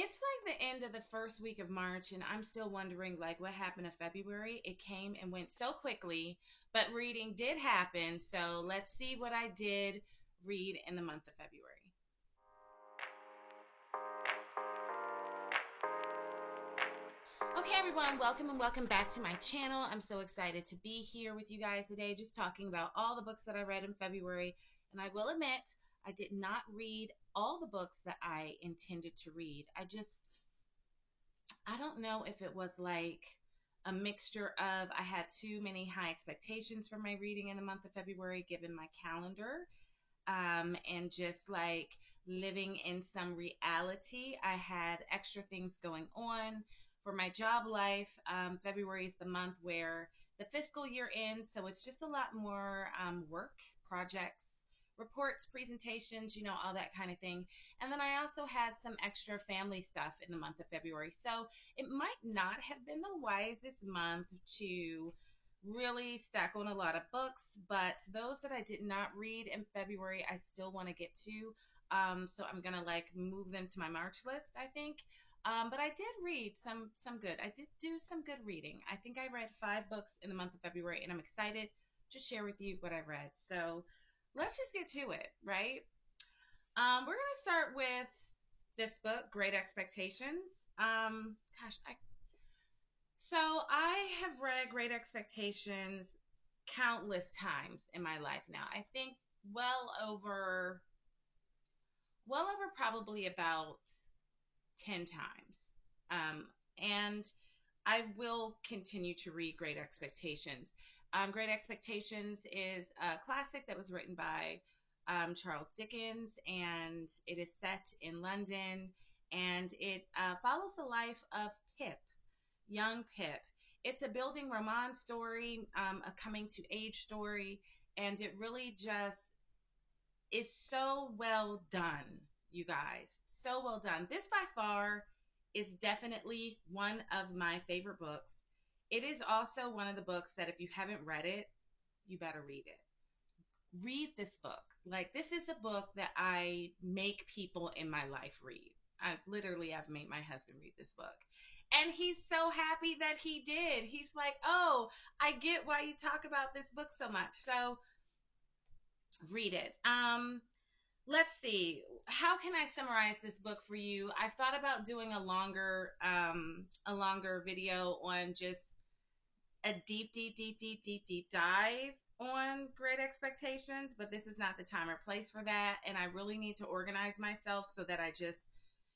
It's like the end of the first week of March, and I'm still wondering, like, what happened in February. It came and went so quickly, but reading did happen. So let's see what I did read in the month of February. Okay, everyone, welcome and welcome back to my channel. I'm so excited to be here with you guys today, just talking about all the books that I read in February. And I will admit, I did not read all the books that I intended to read. I don't know if it was like a mixture of I had too many high expectations for my reading in the month of February, given my calendar, and just like living in some reality. I had extra things going on for my job life. February is the month where the fiscal year ends, so it's just a lot more work, projects, reports, presentations, all that kind of thing. And then I also had some extra family stuff in the month of February. So it might not have been the wisest month to really stack on a lot of books, but those that I did not read in February, I still want to get to. So I'm gonna like move them to my March list, I think. But I did read some good. I did do some good reading. I think I read 5 books in the month of February, and I'm excited to share with you what I read. So let's just get to it, right? We're gonna start with this book, Great Expectations. So I have read Great Expectations countless times in my life now. I think well over probably about 10 times. And I will continue to read Great Expectations. Great Expectations is a classic that was written by Charles Dickens, and it is set in London, and it follows the life of Pip, young Pip. It's a building romance story, a coming to age story, and it really just is so well done, you guys. So well done. This by far is definitely one of my favorite books. It is also one of the books that if you haven't read it, you better read it. Read this book. Like, this is a book that I make people in my life read. I've made my husband read this book. And he's so happy that he did. He's like, oh, I get why you talk about this book so much. So read it. Let's see. How can I summarize this book for you? I've thought about doing a longer video on just a deep dive on Great Expectations, but this is not the time or place for that. And I really need to organize myself so that I just,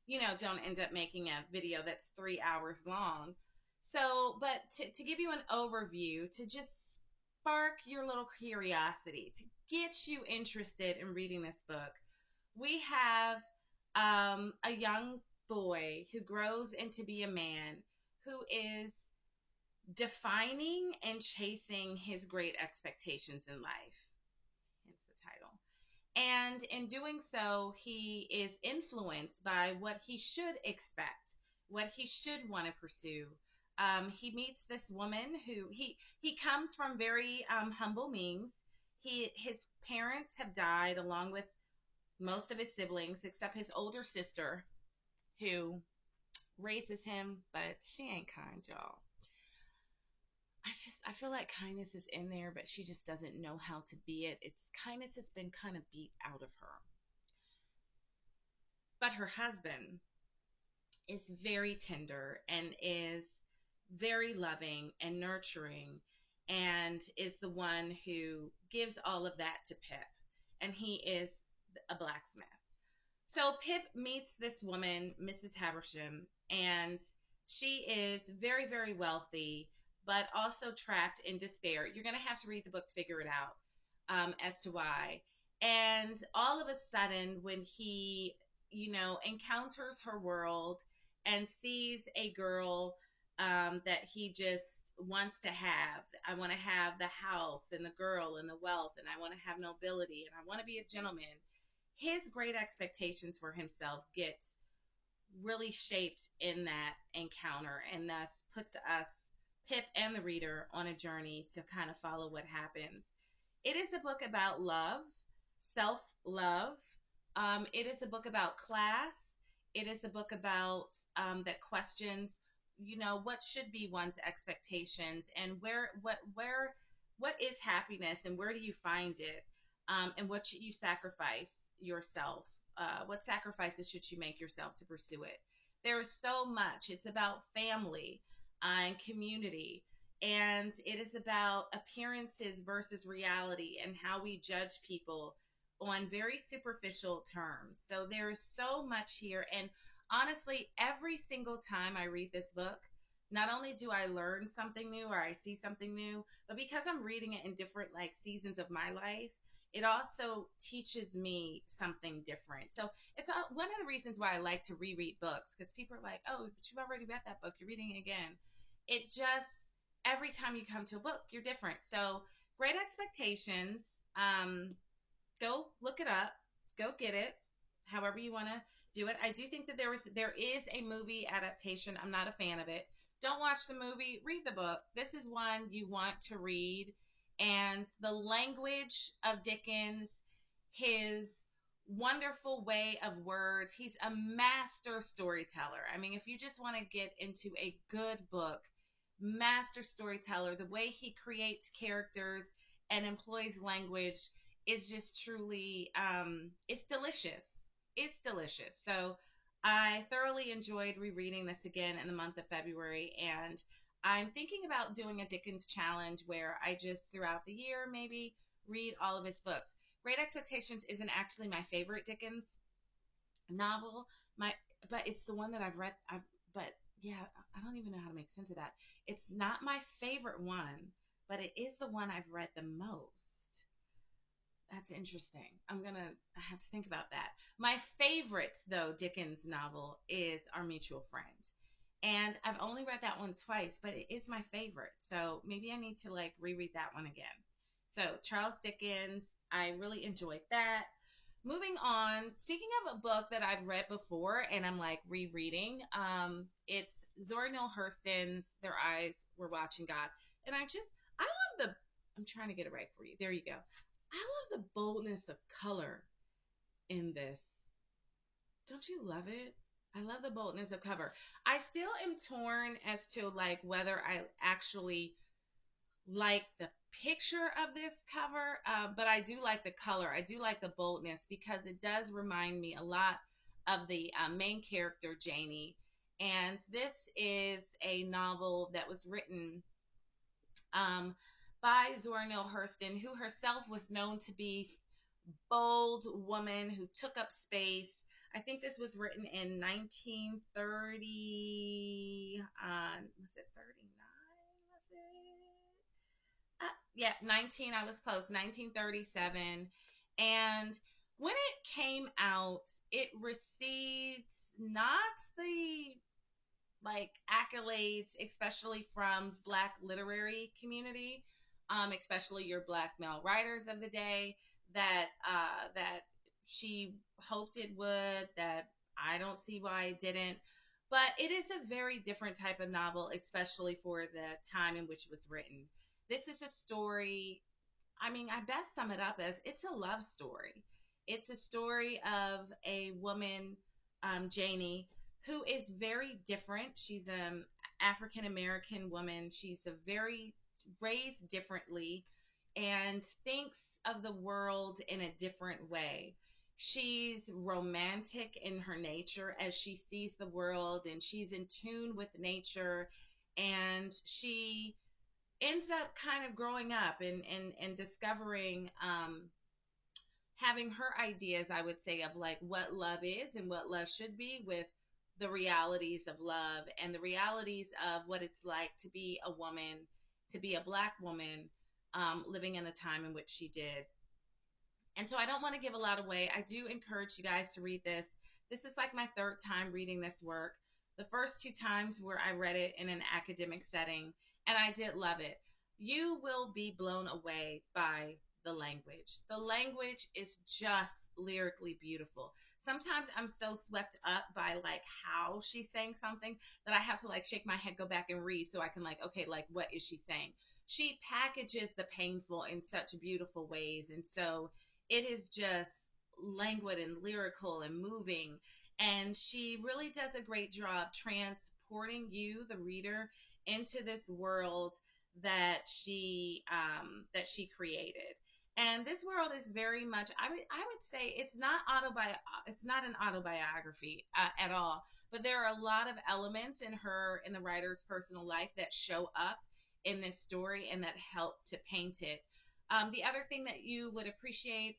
don't end up making a video that's 3 hours long. So, but to give you an overview, to just spark your little curiosity, to get you interested in reading this book, we have a young boy who grows into be a man who is defining and chasing his great expectations in life, hence the title. And in doing so, he is influenced by what he should expect, what he should want to pursue. He meets this woman who he comes from very humble means. His parents have died along with most of his siblings except his older sister, who raises him, but she ain't kind, y'all. I feel like kindness is in there, but she just doesn't know how to be it. It's kindness has been kind of beat out of her. But her husband is very tender and is very loving and nurturing, and is the one who gives all of that to Pip. And he is a blacksmith. So Pip meets this woman, Mrs. Haversham, and she is very, very wealthy, but also trapped in despair. You're going to have to read the book to figure it out, as to why. And all of a sudden, when he, encounters her world and sees a girl that he just wants to have. I want to have the house and the girl and the wealth, and I want to have nobility, and I want to be a gentleman. His great expectations for himself get really shaped in that encounter, and thus puts us, Pip and the reader, on a journey to kind of follow what happens. It is a book about love, self love. It is a book about class. It is a book about that questions, what should be one's expectations and what is happiness and where do you find it, and what should you sacrifice yourself? What sacrifices should you make yourself to pursue it? There is so much. It's about family and community, and it is about appearances versus reality and how we judge people on very superficial terms. So there's so much here. And honestly, every single time I read this book, not only do I learn something new or I see something new, but because I'm reading it in different like seasons of my life, it also teaches me something different. So it's one of the reasons why I like to reread books, because people are like, oh, but you've already read that book. You're reading it again. It just, every time you come to a book, you're different. So Great Expectations. Go look it up, go get it, however you want to do it. I do think that there is a movie adaptation. I'm not a fan of it. Don't watch the movie, read the book. This is one you want to read. And the language of Dickens, his wonderful way of words, he's a master storyteller. I mean, if you just want to get into a good book, master storyteller, the way he creates characters and employs language is just truly, it's delicious. It's delicious. So I thoroughly enjoyed rereading this again in the month of February, and I'm thinking about doing a Dickens challenge where I just throughout the year maybe read all of his books. Great Expectations isn't actually my favorite Dickens novel, my but it's the one that I've read. But yeah, I don't even know how to make sense of that. It's not my favorite one, but it is the one I've read the most. That's interesting. I have to think about that. My favorite, though, Dickens novel is Our Mutual Friend. And I've only read that one twice, but it is my favorite. So maybe I need to like reread that one again. So Charles Dickens, I really enjoyed that. Moving on, speaking of a book that I've read before and I'm like rereading, it's Zora Neale Hurston's Their Eyes Were Watching God. And I love I'm trying to get it right for you. There you go. I love the boldness of color in this. Don't you love it? I love the boldness of cover. I still am torn as to like whether I actually like the picture of this cover, but I do like the color. I do like the boldness because it does remind me a lot of the main character, Janie. And this is a novel that was written um, by Zora Neale Hurston, who herself was known to be bold woman who took up space. I think this was written in 1930. Was it 39? Was it? Yeah, 19. I was close. 1937. And when it came out, it received not the like accolades, especially from Black literary community, especially your Black male writers of the day, that she hoped it would. That I don't see why it didn't. But it is a very different type of novel, especially for the time in which it was written. This is a story. I mean, I best sum it up as it's a love story. It's a story of a woman, Janie, who is very different. She's an African American woman. She's a very raised differently and thinks of the world in a different way. She's romantic in her nature as she sees the world, and she's in tune with nature, and she ends up kind of growing up and discovering, having her ideas, I would say, of like what love is and what love should be, with the realities of love and the realities of what it's like to be a woman, to be a Black woman, living in the time in which she did. And so I don't want to give a lot away. I do encourage you guys to read this. This is like my third time reading this work. The first two times where I read it in an academic setting, and I did love it. You will be blown away by the language. The language is just lyrically beautiful. Sometimes I'm so swept up by like how she's saying something that I have to like shake my head, go back and read so I can like, okay, like what is she saying? She packages the painful in such beautiful ways. And so it is just languid and lyrical and moving. And she really does a great job transporting you, the reader, into this world that she created. And this world is very much, I would say it's not an autobiography at all, but there are a lot of elements in the writer's personal life that show up in this story and that help to paint it. The other thing that you would appreciate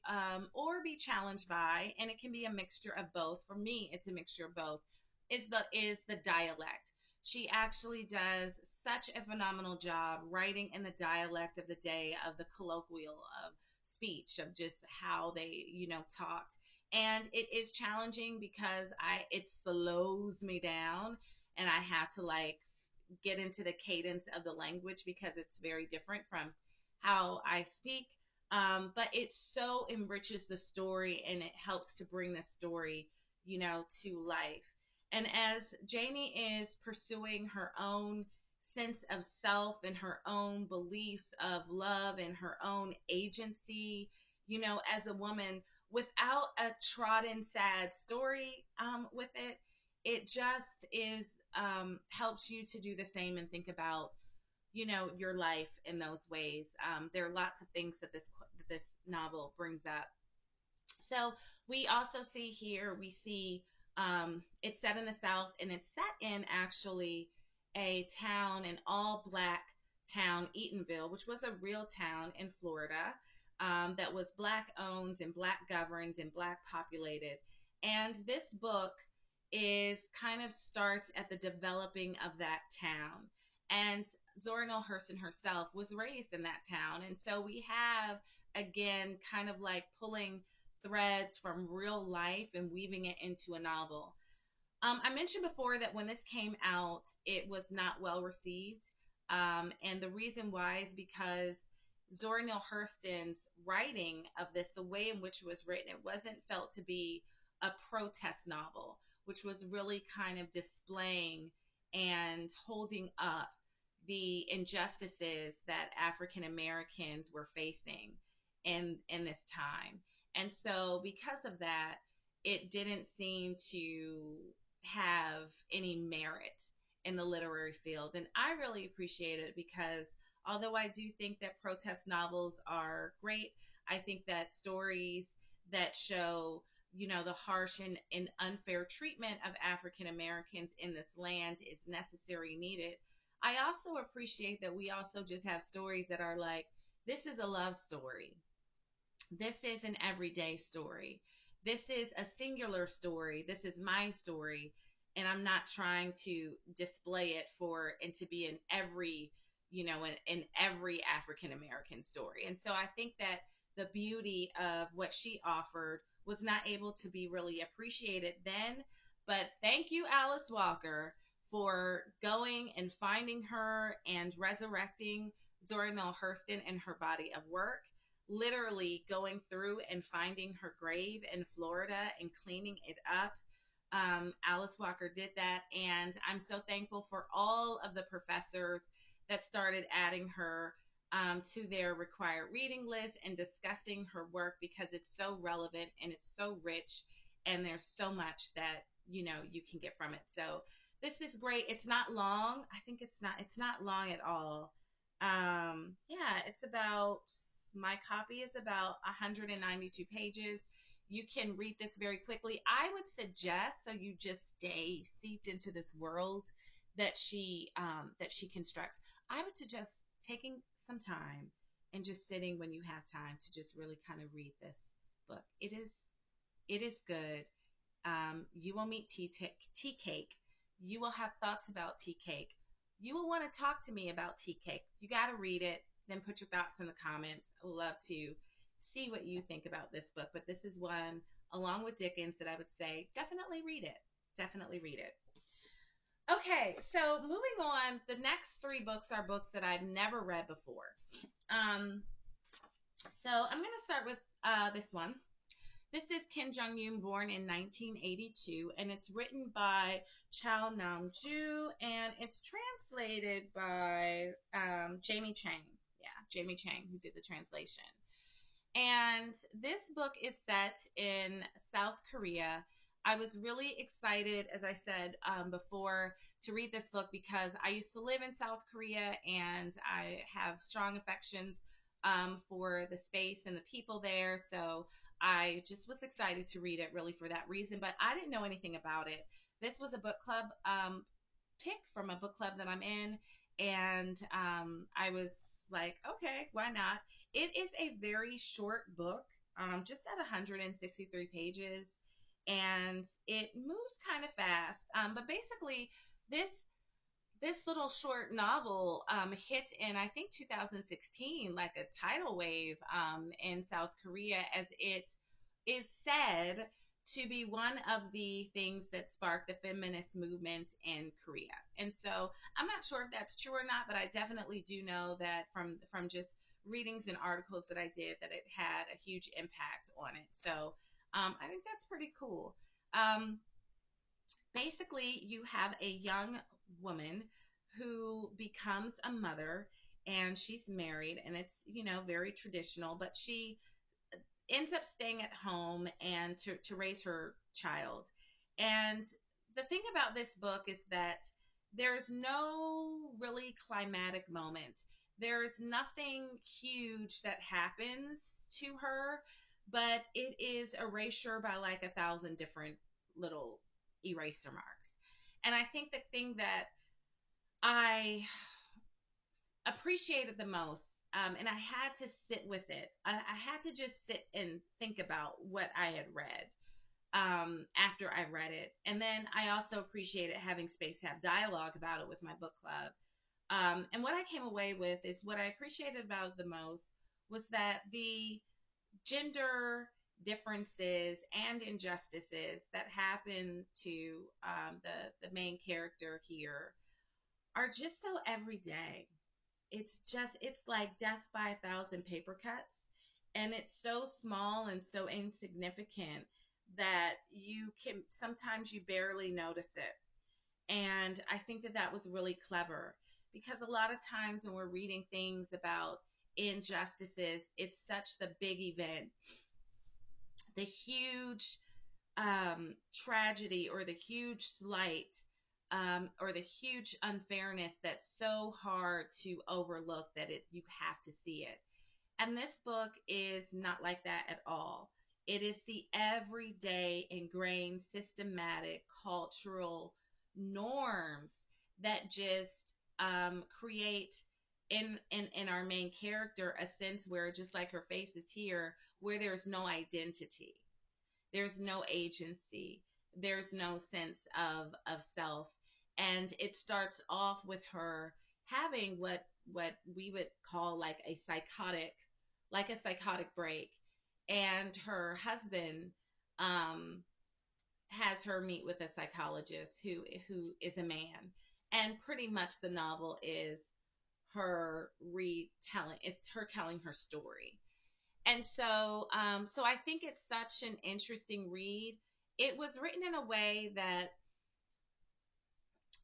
or be challenged by, and it can be a mixture of both. For me, it's a mixture of both. Is the dialect. She actually does such a phenomenal job writing in the dialect of the day, of the colloquial of speech, of just how they talked. And it is challenging because I it slows me down, and I have to like get into the cadence of the language because it's very different from how I speak. But it so enriches the story, and it helps to bring the story, to life. And as Janie is pursuing her own sense of self and her own beliefs of love and her own agency, as a woman, without a trodden sad story with it, it just is helps you to do the same and think about your life in those ways. There are lots of things that this novel brings up. So we also see here, we see it's set in the South, and it's set in actually a town, an all black town, Eatonville, which was a real town in Florida, that was black owned and black governed and black populated. And this book is kind of starts at the developing of that town. And Zora Neale Hurston herself was raised in that town. And so we have, again, kind of like pulling threads from real life and weaving it into a novel. I mentioned before that when this came out, it was not well received. And the reason why is because Zora Neale Hurston's writing of this, the way in which it was written, it wasn't felt to be a protest novel, which was really kind of displaying and holding up the injustices that African Americans were facing in this time. And so because of that, it didn't seem to have any merit in the literary field. And I really appreciate it because although I do think that protest novels are great, I think that stories that show, the harsh and unfair treatment of African Americans in this land is necessary, needed. I also appreciate that we also just have stories that are like, this is a love story. This is an everyday story. This is a singular story. This is my story. And I'm not trying to display it for and to be in every, in every African American story. And so I think that the beauty of what she offered was not able to be really appreciated then. But thank you, Alice Walker, for going and finding her and resurrecting Zora Neale Hurston and her body of work, literally going through and finding her grave in Florida and cleaning it up. Alice Walker did that, and I'm so thankful for all of the professors that started adding her to their required reading list and discussing her work because it's so relevant and it's so rich, and there's so much that you can get from it. So this is great. It's not long. I think it's not long at all. Yeah, it's about, my copy is about 192 pages. You can read this very quickly. I would suggest, so you just stay steeped into this world that she constructs. I would suggest taking some time and just sitting when you have time to just really kind of read this book. It is good. You will meet tea cake. You will have thoughts about tea cake. You will want to talk to me about tea cake. You got to read it, then put your thoughts in the comments. I would love to see what you think about this book. But this is one, along with Dickens, that I would say definitely read it. Definitely read it. Okay, so moving on, the next three books are books that I've never read before. Um, so I'm going to start with this one. This is Kim Jong-un, born in 1982, and it's written by Nam-Joo, and it's translated by Jamie Chang. Yeah, Jamie Chang, who did the translation. And this book is set in South Korea. I was really excited, as I said before, to read this book because I used to live in South Korea and I have strong affections for the space and the people there. So I just was excited to read it really for that reason, but I didn't know anything about it. This was a book club pick from a book club that I'm in, and I was like, okay, why not? It is a very short book, just at 163 pages, and it moves kind of fast. But basically, this this little short novel hit in, I think, 2016, like a tidal wave in South Korea, as it is said to be one of the things that sparked the feminist movement in Korea. And so I'm not sure if that's true or not, but I definitely do know that from just readings and articles that I did, that it had a huge impact on it. So I think that's pretty cool. Um, Basically, you have a young woman who becomes a mother, and she's married, and it's, very traditional, but she ends up staying at home and to raise her child. And the thing about this book is that there's no really climatic moment. There's nothing huge that happens to her, but it is erasure by like 1,000 different little eraser marks. And I think the thing that I appreciated the most, and I had to sit with it. I had to just sit and think about what I had read after I read it. And then I also appreciated having space to have dialogue about it with my book club. And what I came away with is what I appreciated about it the most was that the gender differences and injustices that happen to the main character here are just so everyday. It's like death by 1,000 paper cuts, and it's so small and so insignificant that you can sometimes you barely notice it. And I think that that was really clever, because a lot of times when we're reading things about injustices, it's such the big event, the huge tragedy, or the huge slight, or the huge unfairness that's so hard to overlook that you have to see it. And this book is not like that at all. It is the everyday, ingrained, systematic, cultural norms that just create in our main character a sense where, just like her face is here, where there's no identity, there's no agency, there's no sense of self. And it starts off with her having what we would call like a psychotic break. And her husband um has her meet with a psychologist who is a man. And pretty much the novel is her telling her story. And so I think it's such an interesting read. It was written in a way that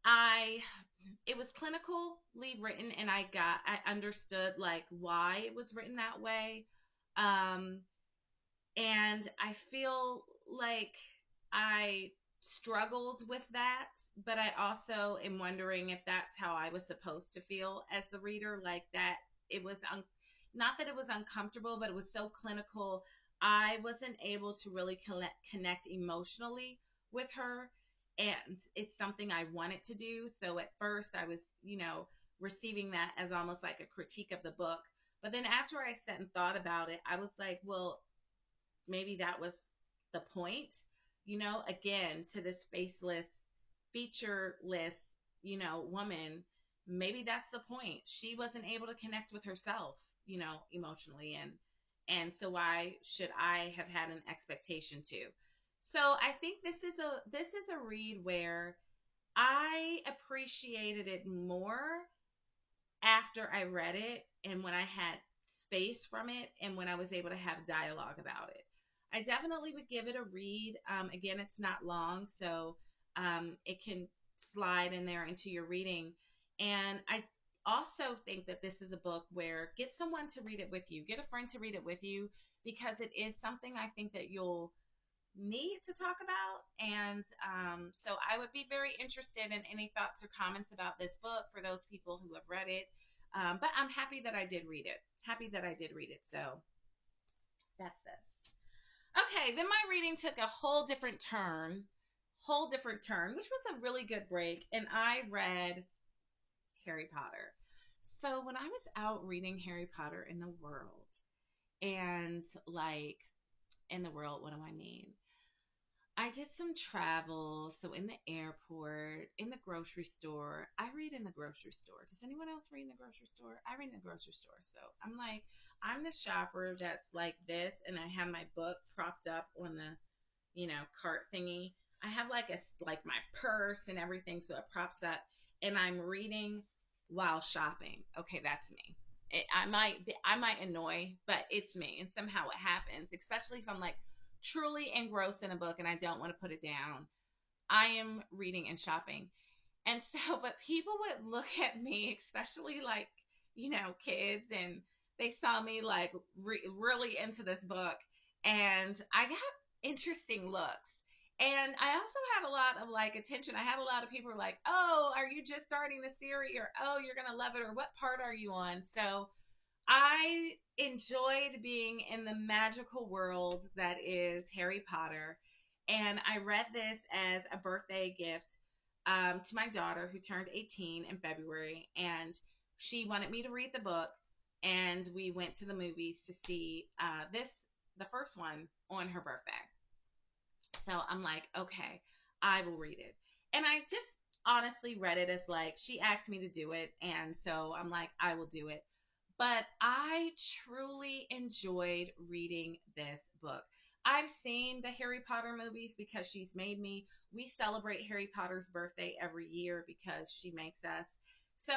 I it was clinically written, and I understood like why it was written that way. Um and I feel like I struggled with that, but I also am wondering if that's how I was supposed to feel as the reader, like that it was not that it was uncomfortable, but it was so clinical. I wasn't able to really connect emotionally with her, and it's something I wanted to do. So at first I was, receiving that as almost like a critique of the book. But then after I sat and thought about it, I was like, well, maybe that was the point, again, to this faceless, featureless, woman. Maybe that's the point. She wasn't able to connect with herself, emotionally, and so why should I have had an expectation to? So I think this is a read where I appreciated it more after I read it, and when I had space from it, and when I was able to have dialogue about it. I definitely would give it a read. Again, it's not long, so it can slide in there into your reading. And I also think that this is a book where get someone to read it with you, get a friend to read it with you, because it is something I think that you'll need to talk about. And so I would be very interested in any thoughts or comments about this book for those people who have read it. But I'm happy that I did read it. Happy that I did read it. So that's this. Okay, then my reading took a whole different turn, which was a really good break. And I read Harry Potter. So when I was out reading Harry Potter in the world, and like in the world, what do I mean? I did some travel, so in the airport, in the grocery store. I read in the grocery store. Does anyone else read in the grocery store? I read in the grocery store. So I'm like, I'm the shopper that's like this, and I have my book propped up on the, cart thingy. I have like my purse and everything, so it props up, and I'm reading while shopping. Okay, that's me. I might annoy, but it's me, and somehow it happens. Especially if I'm like truly engrossed in a book and I don't want to put it down. I am reading and shopping. And so, but people would look at me, especially like, kids, and they saw me like really into this book. And I got interesting looks. And I also had a lot of like attention. I had a lot of people were like, oh, are you just starting the series? Or, oh, you're going to love it. Or what part are you on? So I enjoyed being in the magical world that is Harry Potter. And I read this as a birthday gift to my daughter who turned 18 in February. And she wanted me to read the book. And we went to the movies to see the first one, on her birthday. So I'm like, okay, I will read it. And I just honestly read it as like, she asked me to do it. And so I'm like, I will do it. But I truly enjoyed reading this book. I've seen the Harry Potter movies because she's made me. We celebrate Harry Potter's birthday every year because she makes us. So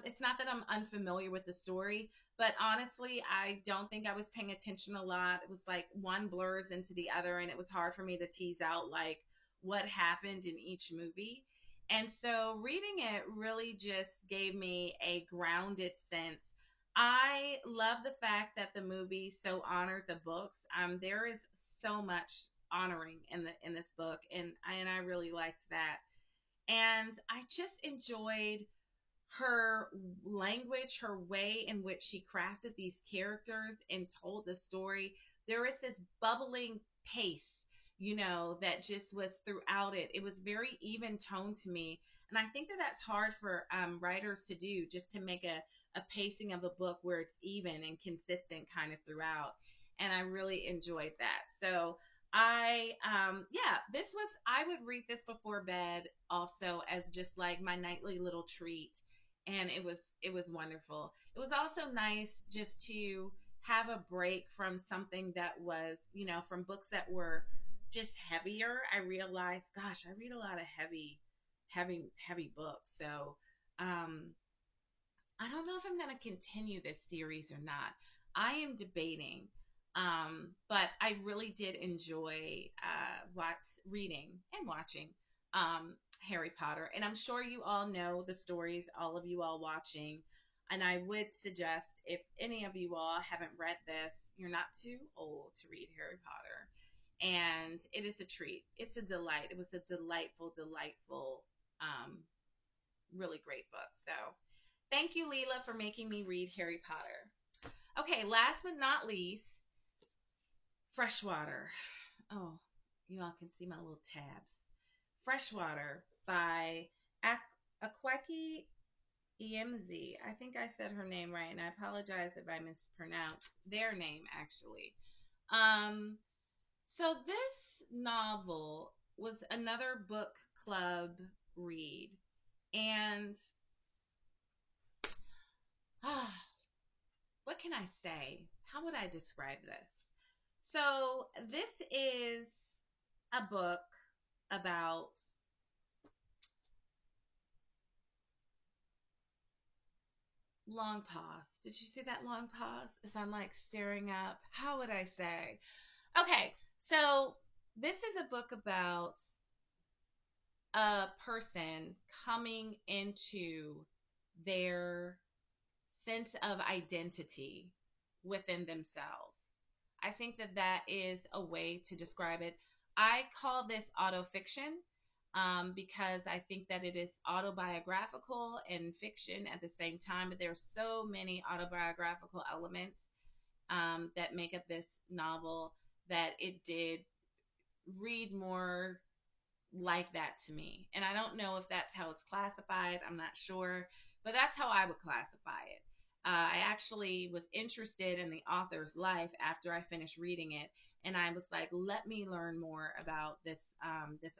it's not that I'm unfamiliar with the story, but honestly, I don't think I was paying attention a lot. It was like one blurs into the other, and it was hard for me to tease out like what happened in each movie. And so reading it really just gave me a grounded sense. I love the fact that the movie so honored the books. There is so much honoring in this book, and I really liked that. And I just enjoyed her language, her way in which she crafted these characters and told the story. There is this bubbling pace, that just was throughout it. It was very even tone to me. And I think that that's hard for writers to do, just to make a pacing of a book where it's even and consistent kind of throughout. And I really enjoyed that. So I would read this before bed also as just like my nightly little treat, and it was wonderful. It was also nice just to have a break from something that was, from books that were just heavier. I realized, gosh, I read a lot of heavy books. So, I don't know if I'm going to continue this series or not. I am debating. But I really did enjoy reading and watching Harry Potter. And I'm sure you all know the stories, all of you all watching. And I would suggest, if any of you all haven't read this, you're not too old to read Harry Potter. And it is a treat. It's a delight. It was a delightful, um, really great book. So thank you, Leela, for making me read Harry Potter. Okay, last but not least, Freshwater. Oh, you all can see my little tabs. Freshwater by Akwaeke Emezi. I think I said her name right, and I apologize if I mispronounced their name actually. Um, so this novel was another book club read, and what can I say? How would I describe this? So this is a book about long pause. Did you see that long pause? As I'm like staring up. How would I say? Okay, so this is a book about a person coming into their sense of identity within themselves. I think that that is a way to describe it. I call this autofiction because I think that it is autobiographical and fiction at the same time, but there are so many autobiographical elements that make up this novel that it did read more like that to me. And I don't know if that's how it's classified. I'm not sure, but that's how I would classify it. I actually was interested in the author's life after I finished reading it, and I was like, "Let me learn more about this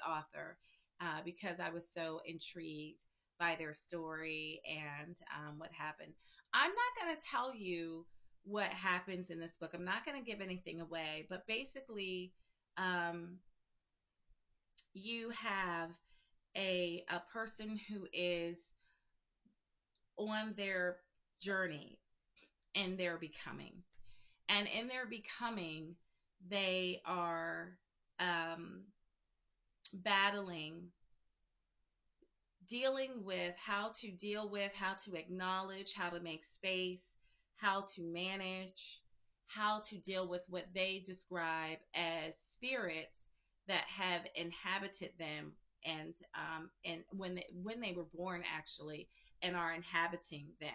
author," because I was so intrigued by their story and what happened. I'm not going to tell you what happens in this book. I'm not going to give anything away, but basically, um, you have a person who is on their journey and their becoming. And in their becoming, they are um, battling, dealing with how to deal with, how to acknowledge, how to make space, how to manage, how to deal with what they describe as spirits that have inhabited them and when they were born actually and are inhabiting them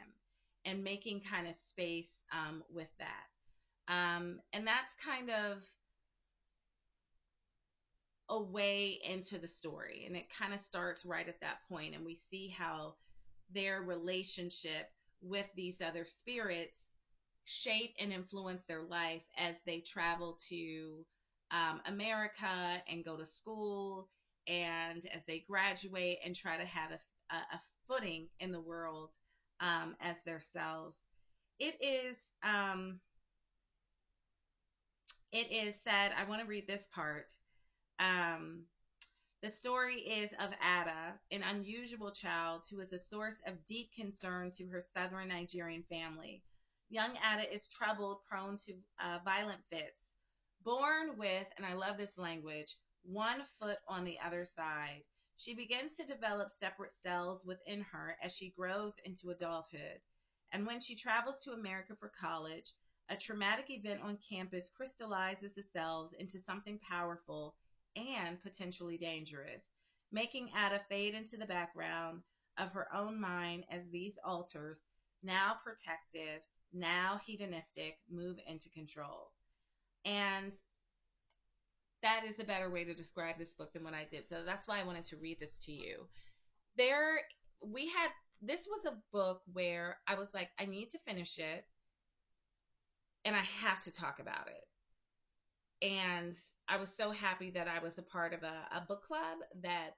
and making kind of space with that. And that's kind of a way into the story. And it kind of starts right at that point, and we see how their relationship with these other spirits shape and influence their life as they travel to America and go to school, and as they graduate and try to have a footing in the world as themselves. It is it is said. I want to read this part. Um, The story is of Ada, an unusual child who is a source of deep concern to her southern Nigerian family. Young Ada is troubled, prone to violent fits. Born with, and I love this language, one foot on the other side, she begins to develop separate cells within her as she grows into adulthood. And when she travels to America for college, a traumatic event on campus crystallizes the cells into something powerful and potentially dangerous, making Ada fade into the background of her own mind as these alters, now protective, now hedonistic, move into control. And that is a better way to describe this book than what I did. So that's why I wanted to read this to you. There, we had, this was a book where I was like, I need to finish it and I have to talk about it. And I was so happy that I was a part of a book club that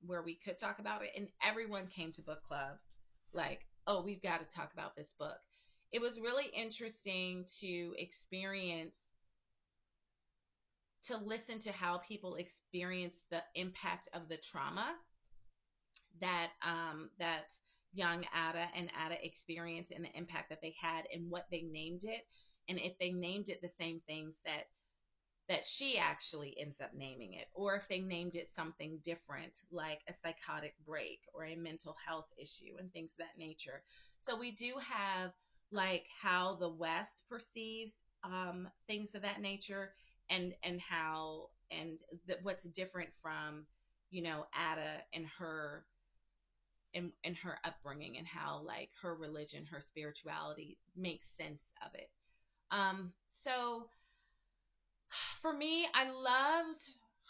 where we could talk about it, and everyone came to book club like, oh, we've got to talk about this book. It was really interesting to experience, to listen to how people experience the impact of the trauma that young Ada and Ada experienced, and the impact that they had and what they named it, and if they named it the same things that she actually ends up naming it, or if they named it something different, like a psychotic break or a mental health issue and things of that nature. So we do have like how the West perceives things of that nature, and how what's different from Ada and her and her upbringing, and how like her religion, her spirituality makes sense of it. So for me, I loved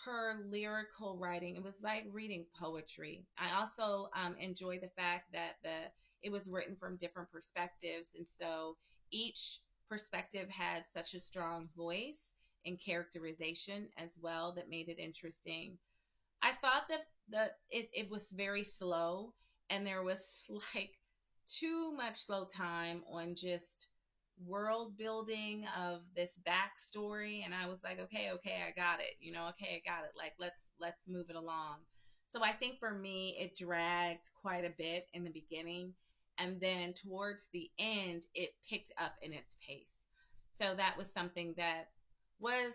her lyrical writing. It was like reading poetry. I also enjoy the fact that it was written from different perspectives, and so each perspective had such a strong voice and characterization as well that made it interesting. I thought that it was very slow, and there was like too much slow time on just world building of this backstory, and I was like, okay, I got it, okay, I got it. Like let's move it along. So I think for me it dragged quite a bit in the beginning, and then towards the end it picked up in its pace. So that was something that was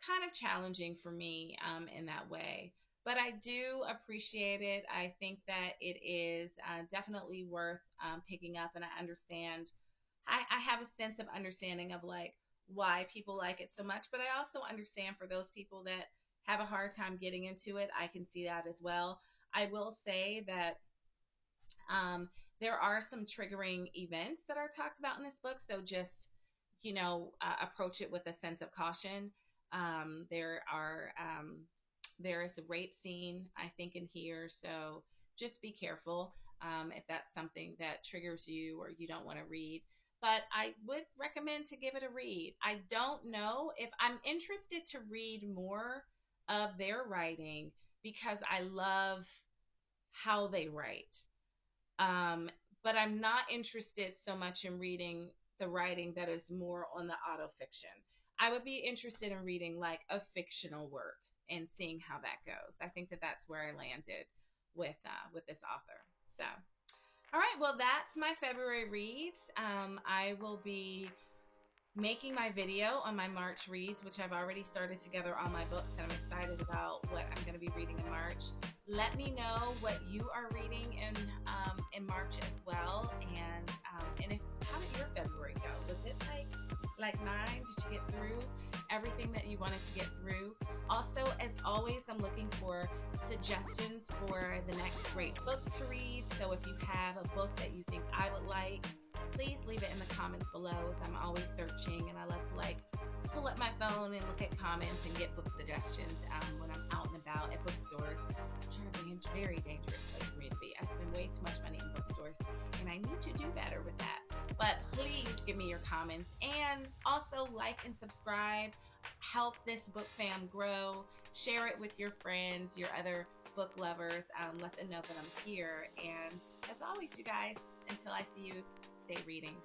kind of challenging for me in that way. But I do appreciate it. I think that it is definitely worth picking up, and I understand. I have a sense of understanding of like why people like it so much, but I also understand for those people that have a hard time getting into it. I can see that as well. I will say that um, there are some triggering events that are talked about in this book, so just approach it with a sense of caution. There is a rape scene, I think, in here, so just be careful if that's something that triggers you or you don't want to read. But I would recommend to give it a read. I don't know if I'm interested to read more of their writing because I love how they write. Um, but I'm not interested so much in reading the writing that is more on the autofiction. I would be interested in reading like a fictional work and seeing how that goes. I think that that's where I landed with this author. So, all right, well, that's my February reads. I will be making my video on my March reads, which I've already started together all my books, and I'm excited about what I'm going to be reading in March. Let me know what you are reading in March as well, and if how did your February go? Was it like mine? Did you get through everything that you wanted to get through? Also, as always, I'm looking for suggestions for the next great book to read. So if you have a book that you think I would like, please leave it in the comments below, as I'm always searching and I love to pull up my phone and look at comments and get book suggestions when I'm out and about at bookstores, which are a very dangerous place for me to be. I spend way too much money in bookstores and I need to do better with that. But please give me your comments, and also like and subscribe. Help this book fam grow. Share it with your friends, your other book lovers. Let them know that I'm here. And as always, you guys, until I see you, stay reading.